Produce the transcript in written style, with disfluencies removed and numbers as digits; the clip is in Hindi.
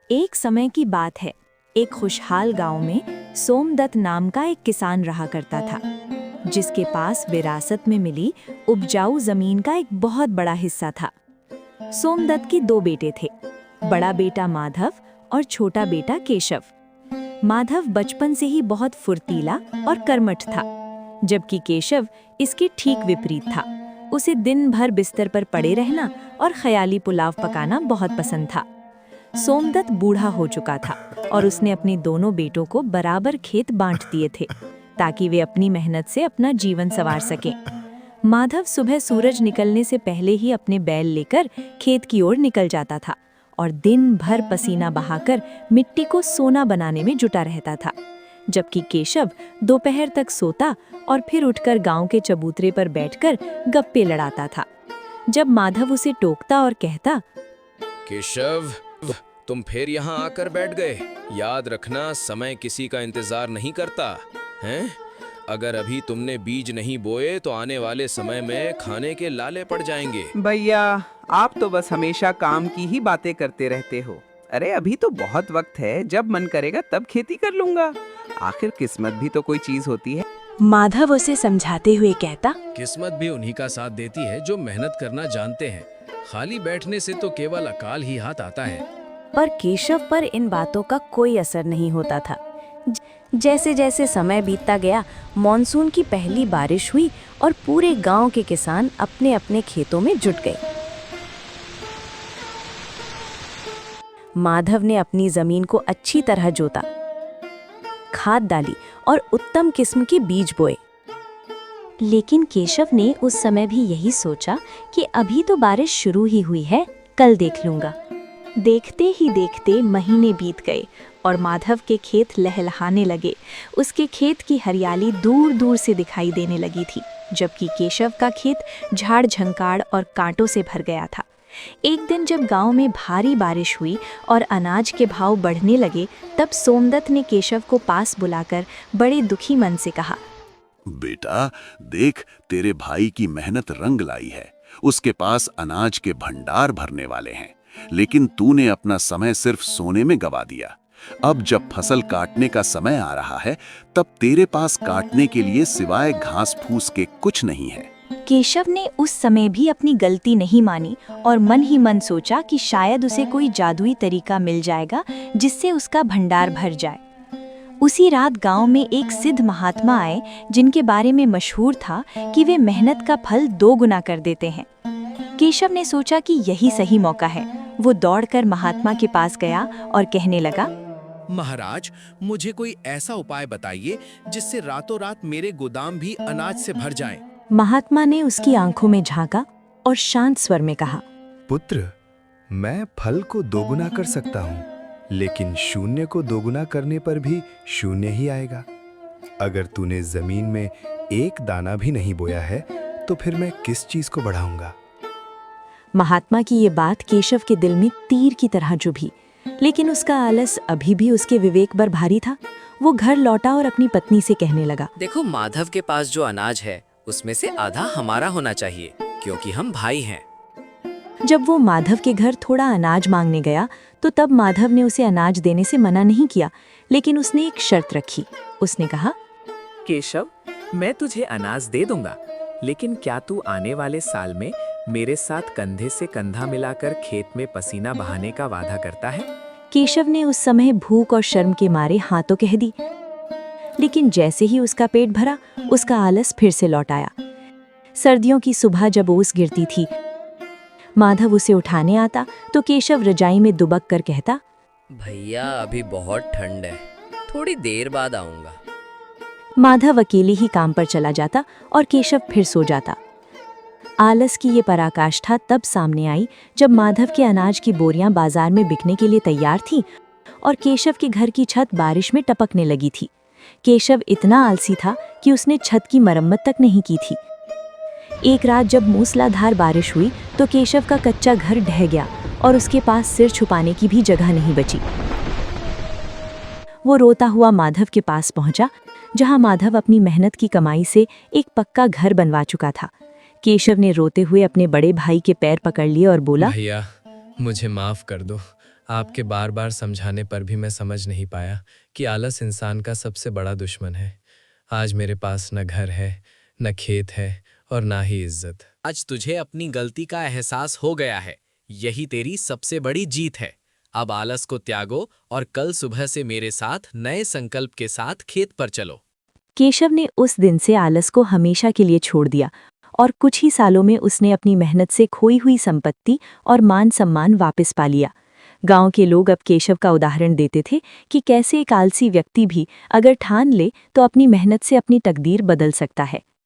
एक समय की बात है। एक खुशहाल गांव में सोमदत्त नाम का एक किसान रहा करता था, जिसके पास विरासत में मिली उपजाऊ जमीन का एक बहुत बड़ा हिस्सा था। सोमदत्त के दो बेटे थे, बड़ा बेटा माधव और छोटा बेटा केशव। माधव बचपन से ही बहुत फुर्तीला और कर्मठ था, जबकि केशव इसके ठीक विपरीत था। उसे दिन भर बिस्तर पर पड़े रहना और ख्याली पुलाव पकाना बहुत पसंद था। सोमदत्त बूढ़ा हो चुका था और उसने अपने दोनों बेटों को बराबर खेत बांट दिए थे, ताकि वे अपनी मेहनत से अपना जीवन संवार सकें। माधव सुबह सूरज निकलने से पहले ही अपने बैल लेकर खेत की ओर निकल जाता था और दिन भर पसीना बहाकर मिट्टी को सोना बनाने में जुटा रहता था, जबकि केशव दोपहर तक सोता और फिर उठकर गांव के चबूतरे पर बैठकर गप्पे लड़ाता था। जब माधव उसे टोकता और कहता, केशव, तुम फिर यहाँ आकर बैठ गए। याद रखना, समय किसी का इंतजार नहीं करता हैं? अगर अभी तुमने बीज नहीं बोए तो आने वाले समय में खाने के लाले पड़ जाएंगे। भैया, आप तो बस हमेशा काम की ही बातें करते रहते हो। अरे अभी तो बहुत वक्त है, जब मन करेगा तब खेती कर लूंगा। आखिर किस्मत भी तो कोई चीज होती है। माधव उसे समझाते हुए कहता, किस्मत भी उन्हीं का साथ देती है जो मेहनत करना जानते हैं। खाली बैठने से तो केवल अकाल ही हाथ आता है। पर केशव पर इन बातों का कोई असर नहीं होता था। जैसे जैसे समय बीतता गया, मॉनसून की पहली बारिश हुई और पूरे गांव के किसान अपने अपने खेतों में जुट गए। माधव ने अपनी जमीन को अच्छी तरह जोता, खाद डाली और उत्तम किस्म के बीज बोए। लेकिन केशव ने उस समय भी यही सोचा कि अभी तो बारिश शुरू ही हुई है, कल देख लूंगा। देखते ही देखते महीने बीत गए और माधव के खेत लहलहाने लगे। उसके खेत की हरियाली दूर दूर से दिखाई देने लगी थी, जबकि केशव का खेत झाड़ झंकाड़ और कांटों से भर गया था। एक दिन जब गांव में भारी बारिश हुई और अनाज के भाव बढ़ने लगे, तब सोमदत्त ने केशव को पास बुलाकर बड़े दुखी मन से कहा, बेटा देख, तेरे भाई की मेहनत रंग लाई है। उसके पास अनाज के भंडार भरने वाले हैं, लेकिन तूने अपना समय सिर्फ सोने में गवा दिया। अब जब फसल काटने का समय आ रहा है, तब तेरे पास काटने के लिए सिवाय घास फूस के कुछ नहीं है। केशव ने उस समय भी अपनी गलती नहीं मानी और मन ही मन सोचा कि शायद उसे कोई जादुई तरीका मिल जाएगा जिससे उसका भंडार भर जाए। उसी रात गांव में एक सिद्ध महात्मा आए, जिनके बारे में मशहूर था कि वे मेहनत का फल 2 गुना कर देते हैं। केशव ने सोचा कि यही सही मौका है। वो दौड़कर महात्मा के पास गया और कहने लगा, महाराज, मुझे कोई ऐसा उपाय बताइए जिससे रातों रात मेरे गोदाम भी अनाज से भर जाएं। महात्मा ने उसकी आंखों में झांका और शांत स्वर में कहा, पुत्र, मैं फल को 2 गुना कर सकता हूँ, लेकिन शून्य को 2 गुना करने पर भी शून्य ही आएगा। अगर तूने जमीन में एक दाना भी नहीं बोया है, तो फिर मैं किस चीज को बढ़ाऊंगा? महात्मा की ये बात केशव के दिल में तीर की तरह चुभी, लेकिन उसका आलस अभी भी उसके विवेक पर भारी था। वो घर लौटा और अपनी पत्नी से कहने लगा, देखो, माधव के पास जो अनाज है उसमें से आधा हमारा होना चाहिए, क्योंकि हम भाई हैं। जब वो माधव के घर थोड़ा अनाज मांगने गया, तो तब माधव ने उसे अनाज देने से मना नहीं किया, लेकिन उसने एक शर्त रखी। उसने कहा, केशव, मैं तुझे अनाज दे दूंगा, लेकिन क्या तू आने वाले साल में मेरे साथ कंधे से कंधा मिलाकर खेत में पसीना बहाने का वादा करता है? केशव ने उस समय भूख और शर्म के मारे हाँ तो कह दी, लेकिन जैसे ही उसका पेट भरा, उसका आलस फिर से लौट आया। सर्दियों की सुबह जब ओस गिरती थी, माधव उसे उठाने आता तो केशव रजाई में दुबक कर कहता, भैया अभी बहुत ठंड है, थोड़ी देर बाद आऊंगा। माधव अकेले ही काम पर चला जाता और केशव फिर सो जाता। आलस की ये पराकाष्ठा तब सामने आई जब माधव के अनाज की बोरियां बाजार में बिकने के लिए तैयार थीं और केशव के घर की छत बारिश में टपकने लगी थी। केशव इतना आलसी था कि उसने छत की मरम्मत तक नहीं की थी। एक रात जब मूसलाधार बारिश हुई तो केशव का कच्चा घर ढह गया और उसके पास सिर छुपाने की भी जगह नहीं बची। वो रोता हुआ माधव के पास पहुंचा, जहां माधव अपनी मेहनत की कमाई से एक पक्का घर बनवा चुका था। केशव ने रोते हुए अपने बड़े भाई के पैर पकड़ लिए और बोला, भैया, मुझे माफ कर दो। आपके बार बार समझाने पर भी मैं समझ नहीं पाया कि आलस इंसान का सबसे बड़ा दुश्मन है। आज मेरे पास न घर है, न खेत है और ना ही इज्जत। आज तुझे अपनी गलती का एहसास हो गया है, यही तेरी सबसे बड़ी जीत है। अब आलस को त्यागो और कल सुबह से मेरे साथ नए संकल्प के साथ खेत पर चलो। केशव ने उस दिन से आलस को हमेशा के लिए छोड़ दिया और कुछ ही सालों में उसने अपनी मेहनत से खोई हुई संपत्ति और मान सम्मान वापस पा लिया। गांव के लोग अब केशव का उदाहरण देते थे कि कैसे एक आलसी व्यक्ति भी अगर ठान ले तो अपनी मेहनत से अपनी तकदीर बदल सकता है।